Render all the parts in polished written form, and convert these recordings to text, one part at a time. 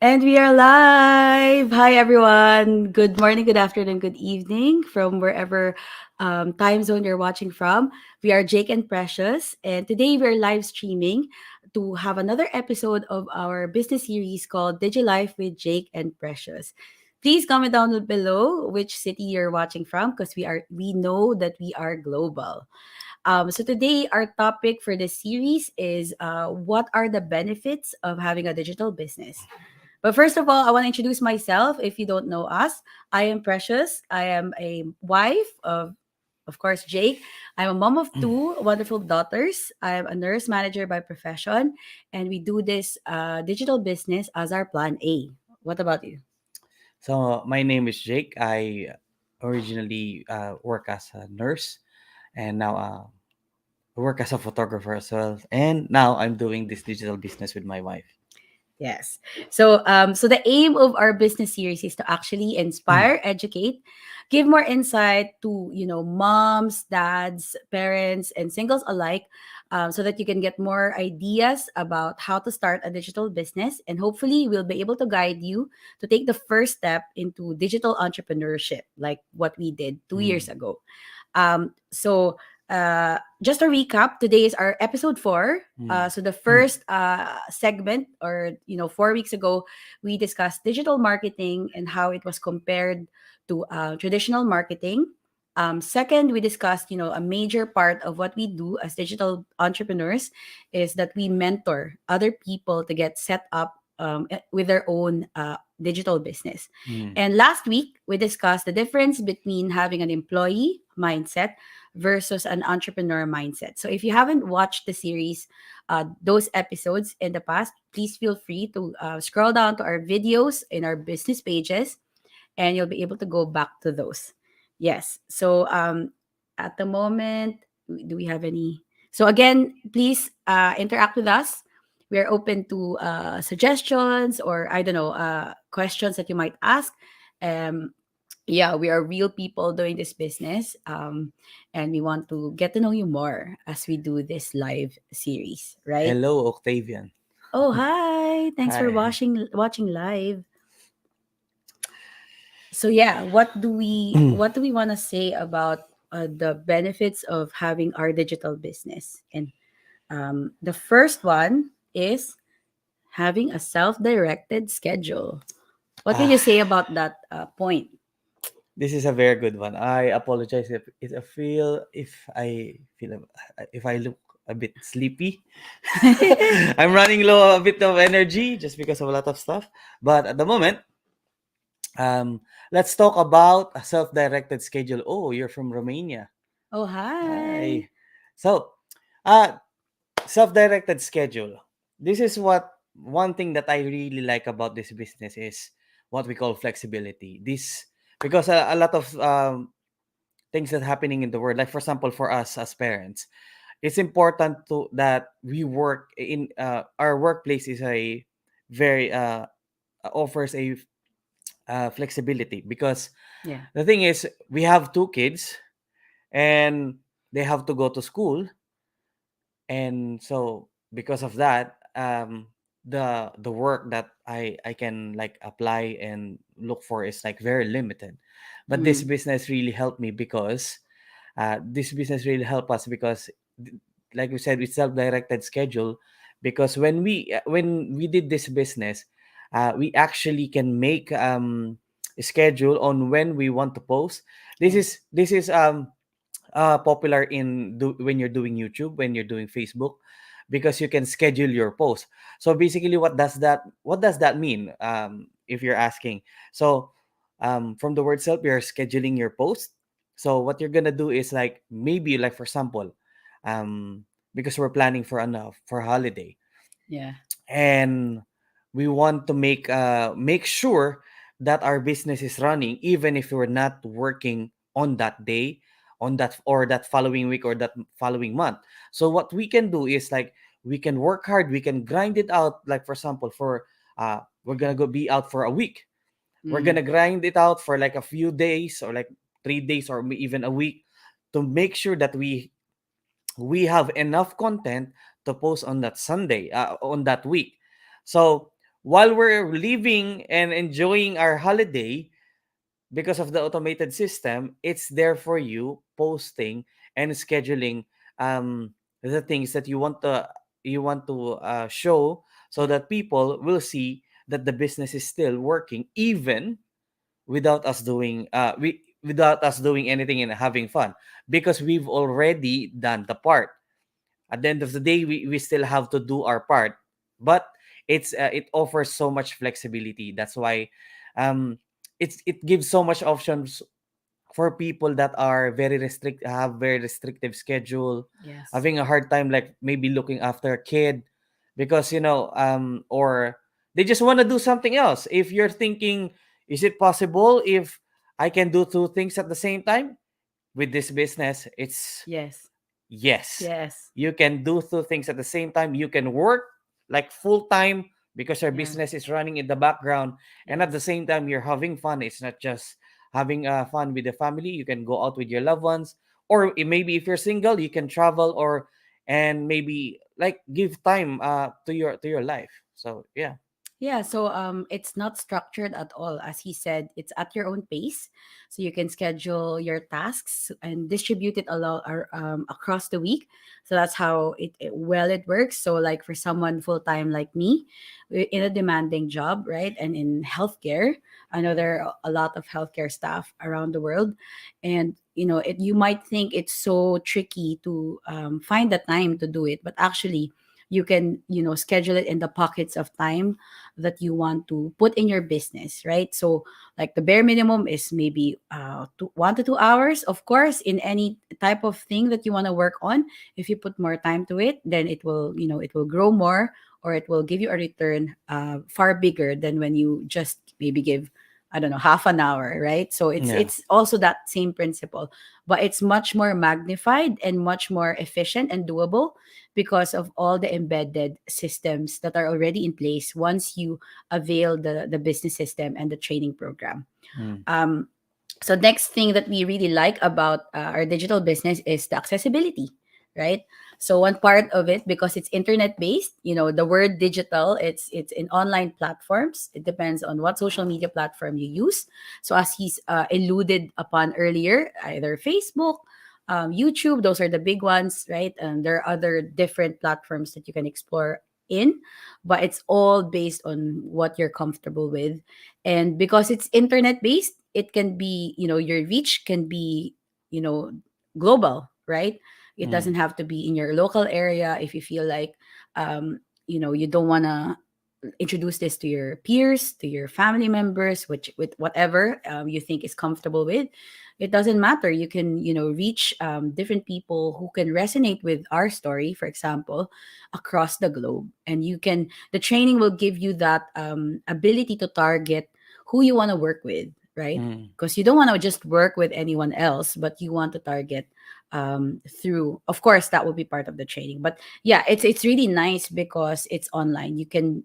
And we are live. Hi, everyone. Good morning, good afternoon, good evening from wherever time zone you're watching from. We are Jake and Precious, and today we're live streaming to have another episode of our business series called Digilife with Jake and Precious. Please comment down below which city you're watching from because we know that we are global. So today our topic for this series is what are the benefits of having a digital business. But first of all, I want to introduce myself. If you don't know us, I am Precious. I am a wife of course, Jake. I'm a mom of two wonderful daughters. I am a nurse manager by profession, and we do this digital business as our plan A. What about you? So my name is Jake. I originally work as a nurse, and now work as a photographer as well. And now I'm doing this digital business with my wife. Yes. So the aim of our business series is to actually inspire, educate, give more insight to moms, dads, parents, and singles alike, so that you can get more ideas about how to start a digital business, and hopefully we'll be able to guide you to take the first step into digital entrepreneurship, like what we did 2 years Mm. ago. Just a recap, today is our episode 4. Mm. So the first segment, or 4 weeks ago, we discussed digital marketing and how it was compared to traditional marketing. Second, we discussed, a major part of what we do as digital entrepreneurs is that we mentor other people to get set up with their own digital business. Mm. And last week, we discussed the difference between having an employee mindset versus an entrepreneur mindset. So if you haven't watched the series, those episodes in the past, please feel free to scroll down to our videos in our business pages, and you'll be able to go back to those. Yes. So at the moment, do we have any? So again, please interact with us. We are open to suggestions, or I don't know, questions that you might ask. Um, yeah, we are real people doing this business, and we want to get to know you more as we do this live series, right? Hello, Octavian. Oh, hi, thanks for Hi. watching live. So yeah, what do we want to say about the benefits of having our digital business? And the first one is having a self-directed schedule. What can Ah, you say about that point? this is a very good one. I apologize if I look a bit sleepy. I'm running low a bit of energy just because of a lot of stuff. But at the moment, um, let's talk about a self-directed schedule. Oh, you're from Romania. Oh, hi. Hi. So, uh, self-directed schedule. This is what one thing that I really like about this business is what we call flexibility. This because a lot of things that happening in the world, like for example, for us as parents, it's important to that we work in our workplace is a very offers a flexibility because Yeah. the thing is we have two kids and they have to go to school, and so because of that the work that I can like apply and look for is like very limited. But this Mm. business really helped me because this business really helped us because like we said, with self-directed schedule, because when we did this business, we actually can make a schedule on when we want to post. Yeah. This is popular when you're doing YouTube, when you're doing Facebook, because you can schedule your post. So basically, what does that mean? If you're asking, so from the word self, you're scheduling your post. So what you're gonna do is like maybe like for example, um, because we're planning for holiday, Yeah. and we want to make sure that our business is running even if we're not working on that day, on that or that following week or that following month. So what we can do is like we can work hard, we can grind it out. Like for example, for we're gonna go be out for a week, we're Mm. gonna grind it out for like a few days or like 3 days or even a week to make sure that we have enough content to post on that Sunday, on that week. So while we're living and enjoying our holiday, because of the automated system, it's there for you posting and scheduling the things that you want to show, so Yeah. that people will see that the business is still working, even without us doing anything and having fun, because we've already done the part. At the end of the day, we still have to do our part, but it offers so much flexibility. That's why it gives so much options for people that are have very restrictive schedule, Yes. having a hard time, like maybe looking after a kid, because or they just want to do something else. If you're thinking, is it possible if I can do two things at the same time? With this business, it's Yes. yes. Yes. You can do two things at the same time. You can work like full time because your Yeah. business is running in the background, and at the Yes. same time you're having fun. It's not just having fun with the family. You can go out with your loved ones, or maybe if you're single, you can travel, or and maybe like give time to your life. So yeah. Yeah, so it's not structured at all. As he said, it's at your own pace. So you can schedule your tasks and distribute it across the week. So that's how it works. So like for someone full time like me, in a demanding job, right? And in healthcare, I know there are a lot of healthcare staff around the world, and you might think it's so tricky to find the time to do it, but actually you can schedule it in the pockets of time that you want to put in your business, right? So, like the bare minimum is maybe 1 to 2 hours. Of course, in any type of thing that you want to work on, if you put more time to it, then it will grow more, or it will give you a return far bigger than when you just maybe give, I don't know, half an hour, right? So it's Yeah. it's also that same principle, but it's much more magnified and much more efficient and doable because of all the embedded systems that are already in place once you avail the business system and the training program. Mm. Um, so next thing that we really like about our digital business is the accessibility, right? So one part of it, because it's internet based, the word digital, it's in online platforms. It depends on what social media platform you use. So as he's alluded upon earlier, either Facebook, YouTube, those are the big ones, right? And there are other different platforms that you can explore in, but it's all based on what you're comfortable with. And because it's internet based, it can be, your reach can be, you know global, right? It Mm. doesn't have to be in your local area. If you feel like you don't want to introduce this to your peers, to your family members, which with whatever you think is comfortable with, it doesn't matter. You can reach different people who can resonate with our story, for example, across the globe. And the training will give you that ability to target who you want to work with, right? Mm. Because you don't want to just work with anyone else, but you want to target through, of course, that will be part of the training. But yeah, it's really nice because it's online. You can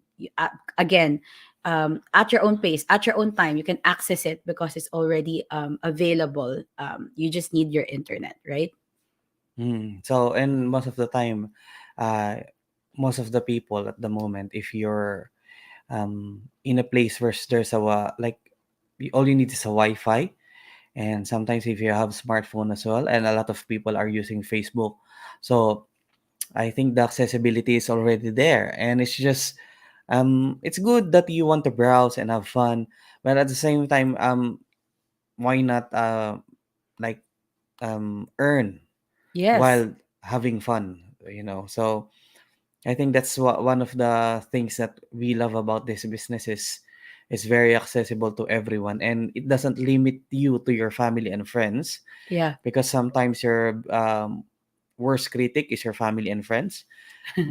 again, at your own pace, at your own time, you can access it because it's already available. You just need your internet, right? So, and most of the time, uh, most of the people at the moment, if you're in a place where there's like all you need is a Wi-Fi, and sometimes if you have smartphone as well, and a lot of people are using Facebook, so I think the accessibility is already there, and it's good that you want to browse and have fun, but at the same time, why not like earn Yes. while having fun. So I think that's one of the things that we love about this business is it's very accessible to everyone, and it doesn't limit you to your family and friends, Yeah. because sometimes your worst critic is your family and friends.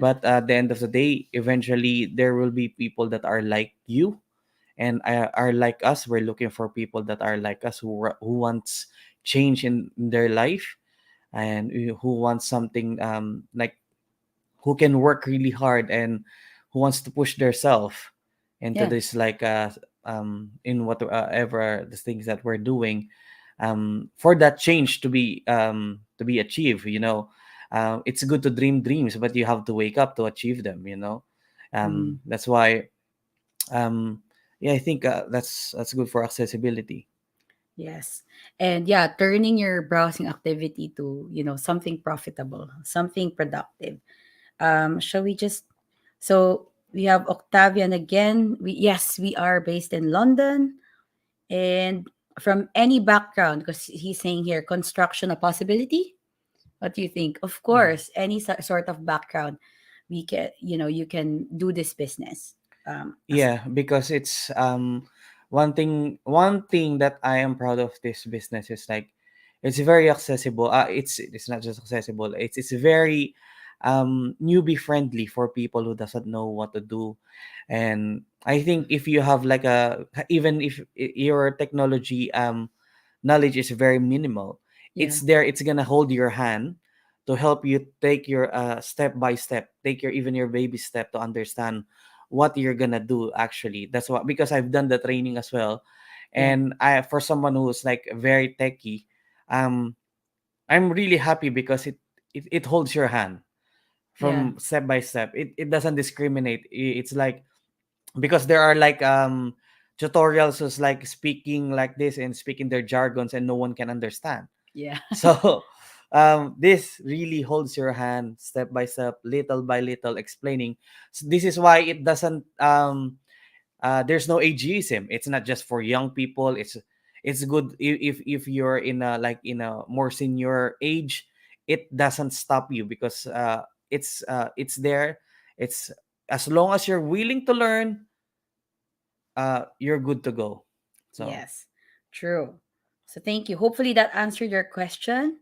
But at the end of the day, eventually there will be people that are like you and are like us. We're looking for people that are like us, who wants change in their life, and who wants something like who can work really hard, and who wants to push themselves into Yeah. this, like in whatever the things that we're doing, for that change to be achieved. It's good to dream dreams, but you have to wake up to achieve them. Mm. That's why um yeah, I think that's good for accessibility. Yes. And yeah, turning your browsing activity to, something profitable, something productive. Shall we just so we have Octavian again. Yes, we are based in London and from any background, because he's saying here construction a possibility. What do you think? Of Mm. course, any sort of background, we can, you can do this business. As Yeah, because it's one thing that I am proud of this business is like it's very accessible. It's not just accessible. It's very newbie friendly for people who doesn't know what to do. And I think if you have like even if your technology knowledge is very minimal, yeah, it's there. It's gonna hold your hand to help you take your step by step, take your even your baby step to understand what you're gonna do. Actually, that's what, because I've done the training as well, yeah, and I, for someone who's like very techy, um I'm really happy because it holds your hand yeah, from step by step. It doesn't discriminate. It's like, because there are like tutorials who's like speaking like this and speaking their jargons and no one can understand. yeah, So this really holds your hand step by step, little by little, explaining. So this is why it doesn't there's no ageism. It's not just for young people. It's good if you're in a like in a more senior age. It doesn't stop you because it's there. It's as long as you're willing to learn, you're good to go. So yes, true. So thank you. Hopefully that answered your question.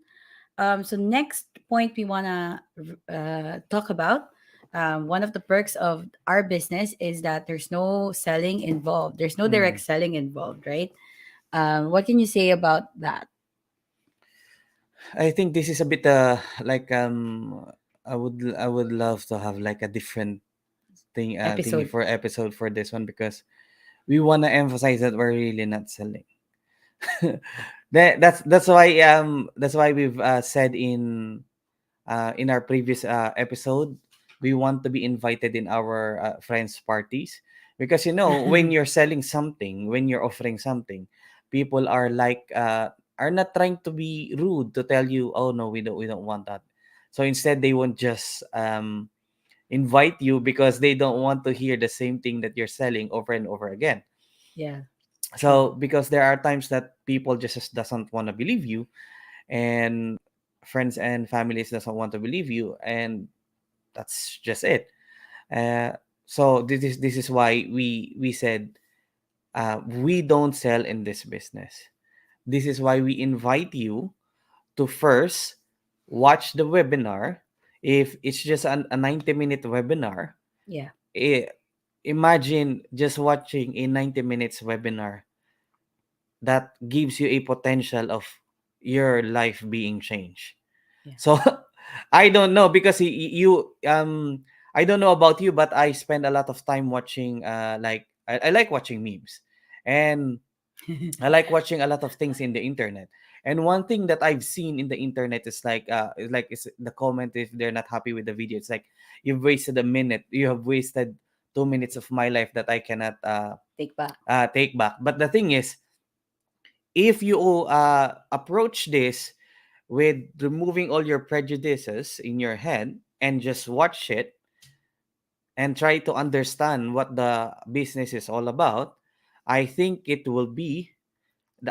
So next point we wanna talk about. One of the perks of our business is that there's no selling involved. There's no direct mm, selling involved, right? What can you say about that I think this is a bit like I would love to have like a different thingy episode? for episode for this one, because we want to emphasize that we're really not selling. That's why we've said in our previous episode, we want to be invited in our friends parties, because when you're selling something, when you're offering something, people are like are not trying to be rude to tell you, oh no, we don't want that. So instead they won't just invite you because they don't want to hear the same thing that you're selling over and over again. Yeah, true. So because there are times that people just doesn't want to believe you, and friends and families doesn't want to believe you, and that's just it. uh, so this is why we said we don't sell in this business. This is why we invite you to first watch the webinar. If it's just a 90-minute webinar, Yeah, eh, imagine just watching a 90 minutes webinar that gives you a potential of your life being changed. yeah, So I don't know, because you I don't know about you, but I spend a lot of time watching like I like watching memes, and I like watching a lot of things in the internet. And one thing that I've seen in the internet is the comment, if they're not happy with the video, it's like, you've wasted a minute, you have wasted 2 minutes of my life that I cannot take back. take back. But the thing is, if you approach this with removing all your prejudices in your head and just watch it and try to understand what the business is all about, I think it will be,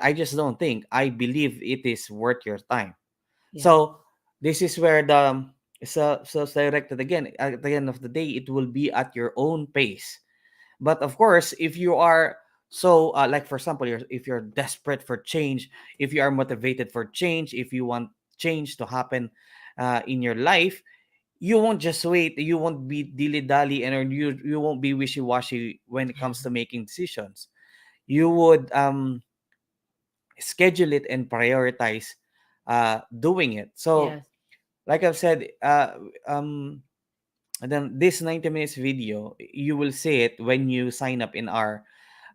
I just don't think, I believe it is worth your time. Yeah, So this is where the self-directed, again, at the end of the day, it will be at your own pace. But of course, if you are so like for example, if you're desperate for change, if you are motivated for change, if you want change to happen in your life, you won't just wait, you won't be dilly dally, and or you won't be wishy washy when it comes to making decisions. You would schedule it and prioritize doing it. So yes, like I've said, um and then this 90 minutes video, you will see it when you sign up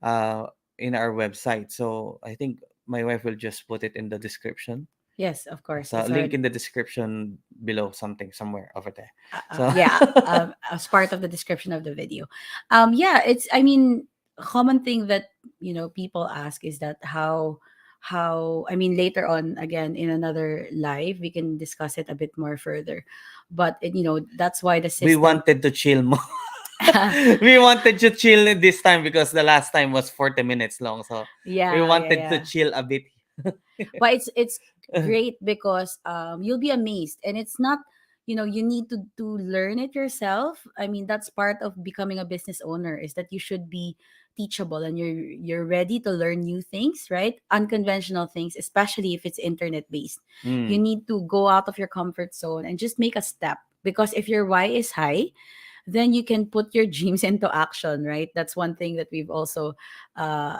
uh in our website. So I think my wife will just put it in the description. yes. Of course, So it's link already. in the description below, something somewhere over there. So Yeah, as part of the description of the video. Yeah, it's. I mean, a common thing that people ask is that how I mean, later on, again, in another live we can discuss it a bit more further, but that's why the We system. wanted to chill more. We wanted to chill this time because the last time was 40 minutes long. So we Yeah, yeah, wanted to yeah. chill a bit. But it's great because you'll be amazed, and it's not, you need to learn it yourself. I mean, that's part of becoming a business owner, is that you should be teachable, and you're ready to learn new things, right? Unconventional things, especially if it's internet based. You Mm, need to go out of your comfort zone and just make a step, because if your why is high, then you can put your dreams into action, right? That's one thing that we've also uh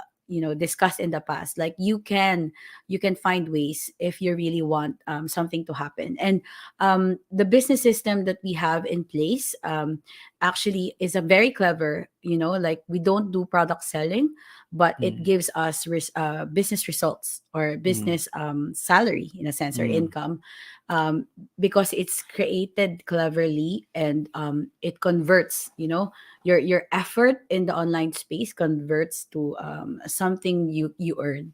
discussed in the past. Like, you can find ways if you really want something to happen. And the business system that we have in place actually is a very clever, like, we don't do product selling, but it mm, gives us business results, or mm, business salary, in a sense, or mm, income, um, because it's created cleverly, and it converts, your effort in the online space converts to something you earn.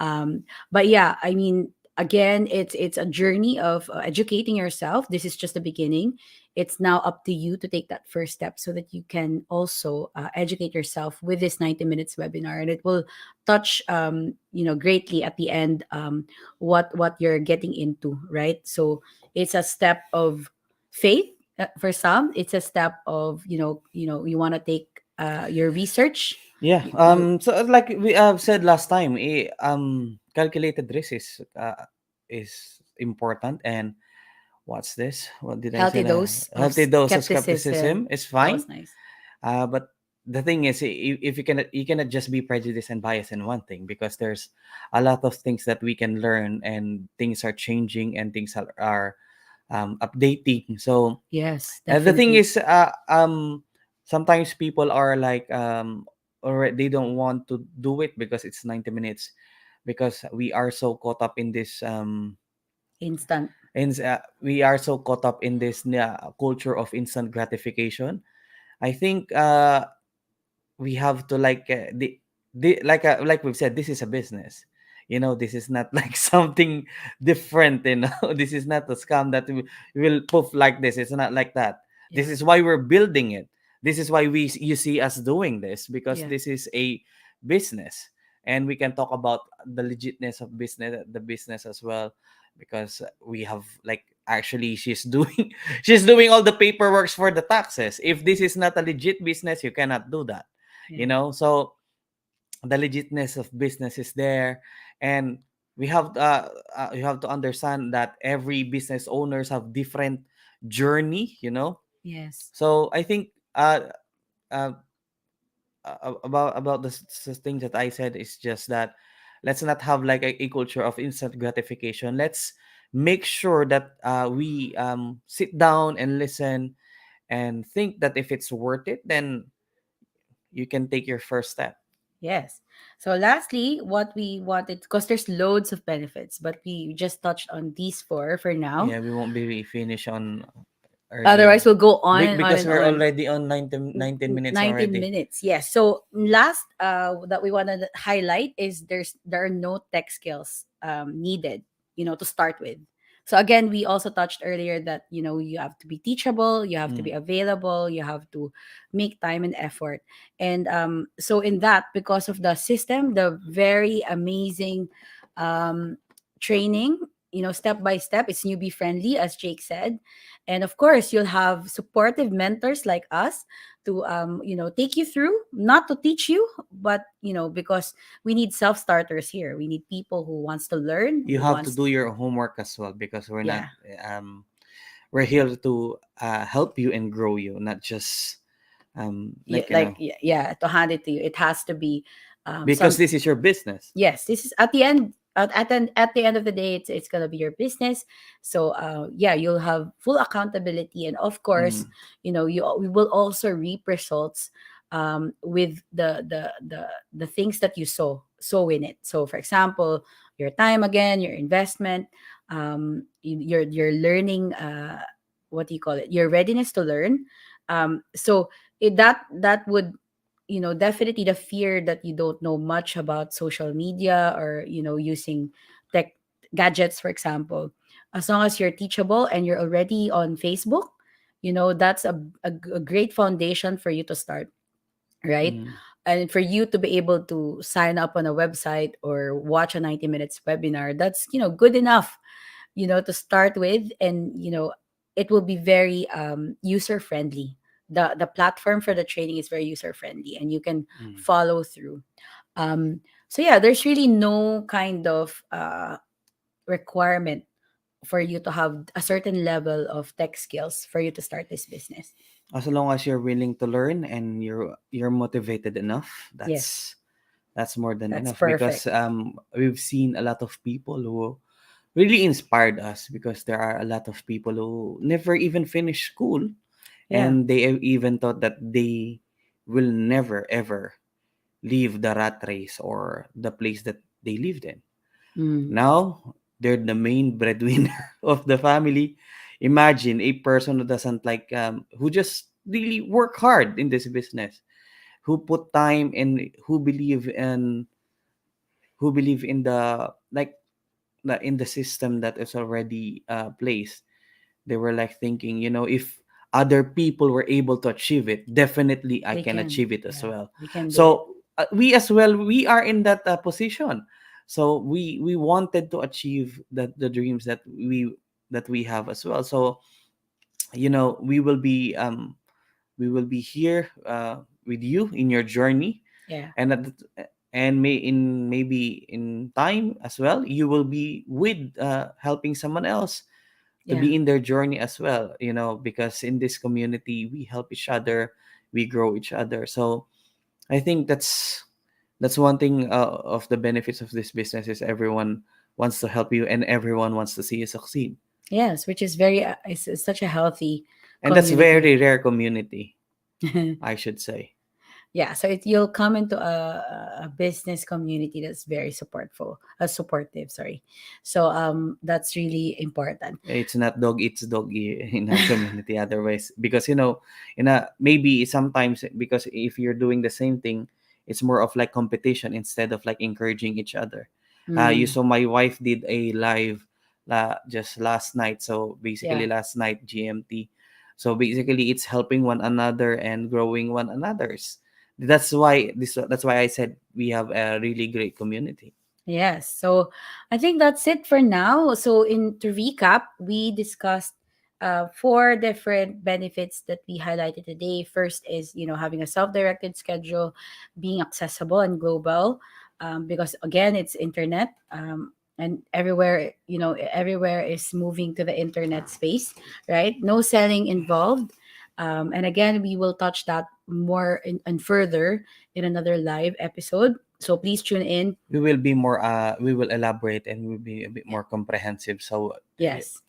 um but yeah, I mean, again, it's a journey of educating yourself. This is just the beginning. It's now up to you to take that first step, so that you can also educate yourself with this 90 minutes webinar, and it will touch greatly at the end, what you're getting into, right? So it's a step of faith. For some, it's a step of, you want to take your research. yeah. You So like we said last time, calculated risk is important. And what's this? What did I Healthy say? dose of Healthy dose of skepticism. skepticism is That fine. was nice. But the thing is, if you cannot just be prejudiced and biased in one thing, because there's a lot of things that we can learn, and things are changing, and things are updating. So Yes, the thing definitely. is, sometimes people are like, or they don't want to do it because it's 90 minutes, because we are so caught up in this Instant. we are so caught up in this culture of instant gratification. I think we have to, like, like we've said, this is a business. This is not like something different. This is not a scam that will poof like this. It's not like that. This Yeah. is why we're building it. This is why you see us doing this, because Yeah. this is a business. And we can talk about the legitness of the business as well, because we have, like, actually, she's doing she's doing all the paperwork for the taxes. If this is not a legit business, you cannot do that. Yeah. So the legitness of business is there. And we have you have to understand that every business owners have different journey. Yes. So I think uh, about the things that I said is just that, let's not have like a culture of instant gratification. Let's make sure that we sit down and listen, and think that if it's worth it, then you can take your first step. Yes. So lastly, what we wanted, because there's loads of benefits, but we just touched on these four for now. Yeah, we won't be finished on earlier. Otherwise, we'll go on Because and we're on. already on 19 minutes 19 already. minutes. Yes. So last that we want to highlight is there are no tech skills needed, to start with. So again, we also touched earlier that, you have to be teachable, you have to be Mm. available, you have to make time and effort. And so in that, because of the system, the very amazing um training, step by step, it's newbie friendly, as Jake said. And of course, you'll have supportive mentors like us to take you through, not to teach you, but because we need self starters here. We need people who wants to learn, You who have to wants. do your homework as well, because we're not Yeah. we're here to help you and grow you, not just Yeah, like, like, yeah, to hand it to you, it has to be because some. this is your business. Yes, this is at the end. At the end of the day, it's gonna be your business. So yeah, you'll have full accountability, and of course, Mm. we will also reap results with the things that you sow in it. So for example, your time, again, your investment, your learning, what do you call it, your readiness to learn. So that would definitely the fear that you don't know much about social media, or using tech gadgets, for example. As long as you're teachable and you're already on Facebook, that's a great foundation for you to start, right? Mm. And for you to be able to sign up on a website or watch a 90 minutes webinar, that's good enough, to start with. And it will be very user friendly. The platform for the training is very user friendly, and you can Mm. follow through. So yeah, there's really no kind of requirement for you to have a certain level of tech skills for you to start this business. As long as you're willing to learn and you're motivated enough, Yes, that's more than that's enough. Because perfect. we've seen a lot of people who really inspired us, because there are a lot of people who never even finished school, Yeah. and they even thought that they will never ever leave the rat race or the place that they lived in. Mm. Now they're the main breadwinner of the family. Imagine a person who doesn't like who just really work hard in this business, who put time and who believe in the like in the system that is already placed. They were like thinking, if other people were able to achieve it, definitely I They can can. achieve it as Yeah, well. we can do it. So we as well, we are in that position. So we wanted to achieve the dreams that we have as well. So we will be here with you in your journey, Yeah. and and maybe in time as well, you will be with helping someone else to Yeah. be in their journey as well, because in this community we help each other, we grow each other. So I think that's one thing of the benefits of this business, is everyone wants to help you and everyone wants to see you succeed. Yes, which is very it's such a healthy And that's community. very rare community, I should say. Yeah, so you'll come into a business community that's very supportive, sorry. So that's really important. It's not dog eats dog in our community otherwise, because in a maybe sometimes, because if you're doing the same thing, it's more of like competition instead of like encouraging each other. You Mm, saw my wife did a live just last night, so yeah. basically last night GMT. So basically it's helping one another and growing one another's. That's why I said we have a really great community. Yes. So I think that's it for now. So in to recap, we discussed four different benefits that we highlighted today. First is, having a self-directed schedule, being accessible and global, because again, it's internet, and everywhere is moving to the internet space, right? No selling involved. And again, we will touch that more and further in another live episode. So please tune in. We will elaborate and we'll be a bit more comprehensive, so Yes.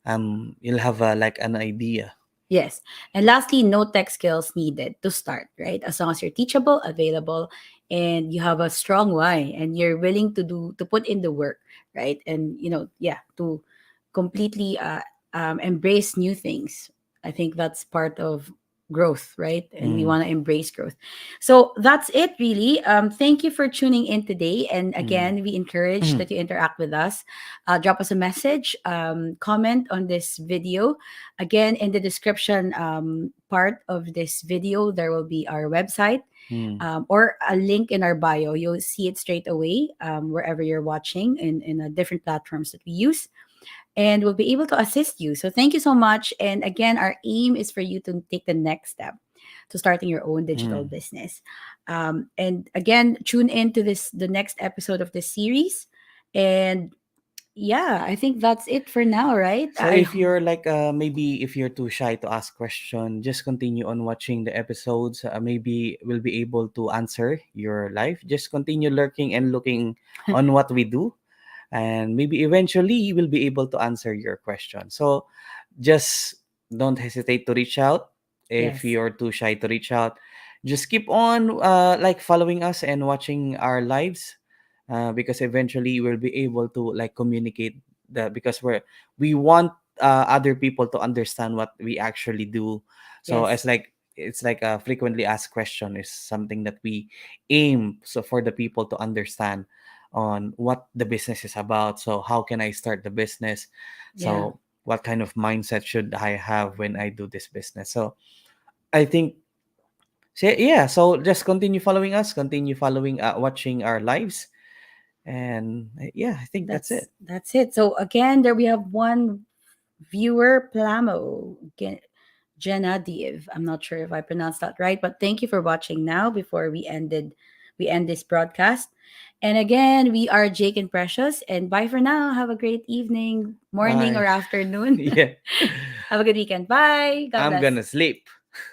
you'll have like an idea. Yes. And lastly, no tech skills needed to start, right? As long as you're teachable, available, and you have a strong why, and you're willing to put in the work, right? And yeah, to completely embrace new things. I think that's part of growth, right? And we Mm, want to embrace growth. So that's it, really. Thank you for tuning in today. And mm, again, we encourage that you interact with us. Drop us a message, comment on this video. Again, in the description part of this video, there will be our website, mm. or a link in our bio. You'll see it straight away, wherever you're watching, in different platforms that we use, and we'll be able to assist you. So thank you so much. And again, our aim is for you to take the next step to starting your own digital Mm. business. And again, tune in to the next episode of this series. And yeah, I think that's it for now, right? So if you're like maybe if you're too shy to ask question, just continue on watching the episodes. Maybe we'll be able to answer your life. Just continue lurking and looking on what we do, and maybe eventually we'll be able to answer your question. So just don't hesitate to reach out. If Yes, you're too shy to reach out, just keep on like following us and watching our lives, because eventually we'll be able to like communicate because we want other people to understand what we actually do. So yes, it's like it's like a frequently asked question is something that we aim so for the people to understand on what the business is about. So how can I start the business? Yeah. So what kind of mindset should I have when I do this business? So I think, so yeah, so just continue following us, continue following, watching our lives, and yeah, I think that's it. That's it. So again, there we have one viewer, Plamo Genadiev. I'm not sure if I pronounced that right, but thank you for watching now before we end this broadcast. And again, we are Jake and Precious, and bye for now. Have a great evening, morning, Bye. or afternoon. Yeah. Have a good weekend. Bye. God I'm bless. gonna sleep.